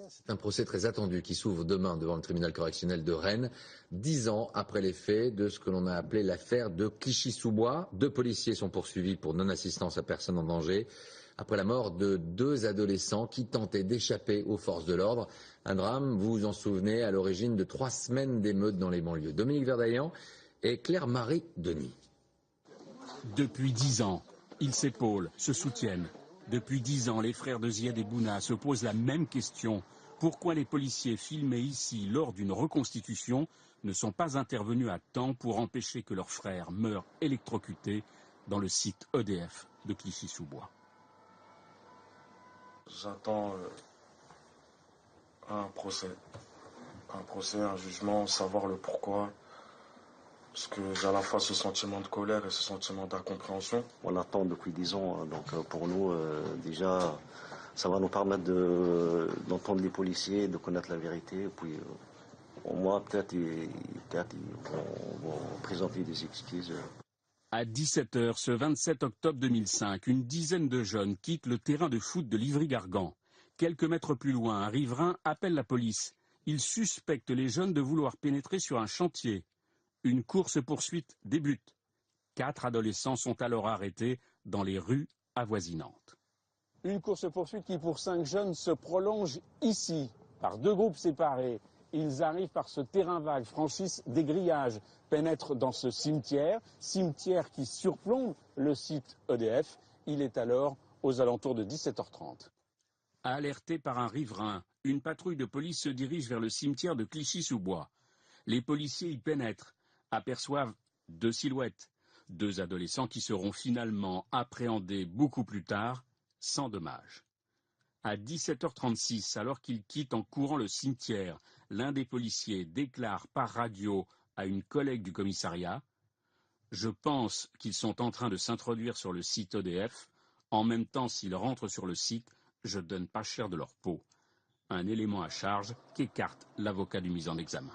C'est un procès très attendu qui s'ouvre demain devant le tribunal correctionnel de Rennes, 10 ans après les faits de ce que l'on a appelé l'affaire de Clichy-sous-Bois. 2 policiers sont poursuivis pour non-assistance à personne en danger après la mort de 2 adolescents qui tentaient d'échapper aux forces de l'ordre. Un drame, vous vous en souvenez, à l'origine de 3 semaines d'émeutes dans les banlieues. Dominique Verdaillan et Claire-Marie Denis. Depuis 10 ans, ils s'épaulent, se soutiennent. Depuis 10 ans, les frères de Ziad et Bouna se posent la même question. Pourquoi les policiers filmés ici lors d'une reconstitution ne sont pas intervenus à temps pour empêcher que leurs frères meurent électrocutés dans le site EDF de Clichy-sous-Bois? J'attends un procès, un jugement, savoir le pourquoi. Parce que j'ai à la fois ce sentiment de colère et ce sentiment d'incompréhension. On attend depuis 10 ans, donc pour nous, déjà, ça va nous permettre d'entendre les policiers, de connaître la vérité. Et puis, au moins, peut-être ils vont présenter des excuses. À 17h, ce 27 octobre 2005, une dizaine de jeunes quittent le terrain de foot de Livry-Gargan. Quelques mètres plus loin, un riverain appelle la police. Il suspecte les jeunes de vouloir pénétrer sur un chantier. Une course-poursuite débute. 4 adolescents sont alors arrêtés dans les rues avoisinantes. Une course-poursuite qui, pour 5 jeunes, se prolonge ici, par 2 groupes séparés. Ils arrivent par ce terrain vague, franchissent des grillages, pénètrent dans ce cimetière qui surplombe le site EDF. Il est alors aux alentours de 17h30. Alerté par un riverain, une patrouille de police se dirige vers le cimetière de Clichy-sous-Bois. Les policiers y pénètrent, aperçoivent 2 silhouettes, 2 adolescents qui seront finalement appréhendés beaucoup plus tard, sans dommages. À 17h36, alors qu'ils quittent en courant le cimetière, l'un des policiers déclare par radio à une collègue du commissariat « Je pense qu'ils sont en train de s'introduire sur le site EDF. En même temps, s'ils rentrent sur le site, je donne pas cher de leur peau. » Un élément à charge qu'écarte l'avocat du mis en examen.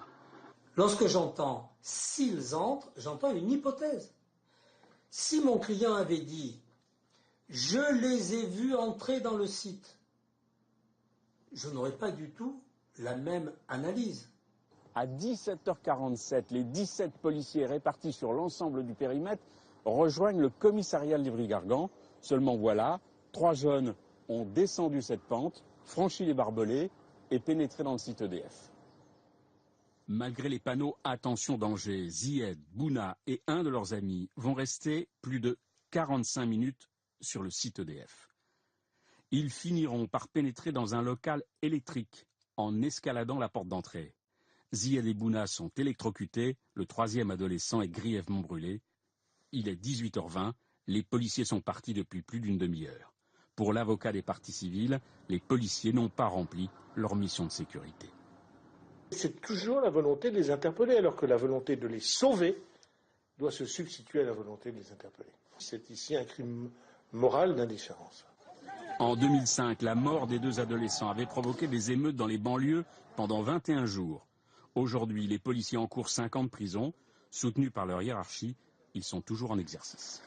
Lorsque j'entends « s'ils entrent », j'entends une hypothèse. Si mon client avait dit « je les ai vus entrer dans le site », je n'aurais pas du tout la même analyse. À 17h47, les 17 policiers répartis sur l'ensemble du périmètre rejoignent le commissariat de Livry-Gargan. Seulement voilà, 3 jeunes ont descendu cette pente, franchi les barbelés et pénétré dans le site EDF. Malgré les panneaux « Attention danger », Ziad, Bouna et un de leurs amis vont rester plus de 45 minutes sur le site EDF. Ils finiront par pénétrer dans un local électrique en escaladant la porte d'entrée. Ziad et Bouna sont électrocutés, le 3e adolescent est grièvement brûlé. Il est 18h20, les policiers sont partis depuis plus d'une demi-heure. Pour l'avocat des parties civiles, les policiers n'ont pas rempli leur mission de sécurité. C'est toujours la volonté de les interpeller, alors que la volonté de les sauver doit se substituer à la volonté de les interpeller. C'est ici un crime moral d'indifférence. En 2005, la mort des 2 adolescents avait provoqué des émeutes dans les banlieues pendant 21 jours. Aujourd'hui, les policiers encourent 5 ans de prison. Soutenus par leur hiérarchie, ils sont toujours en exercice.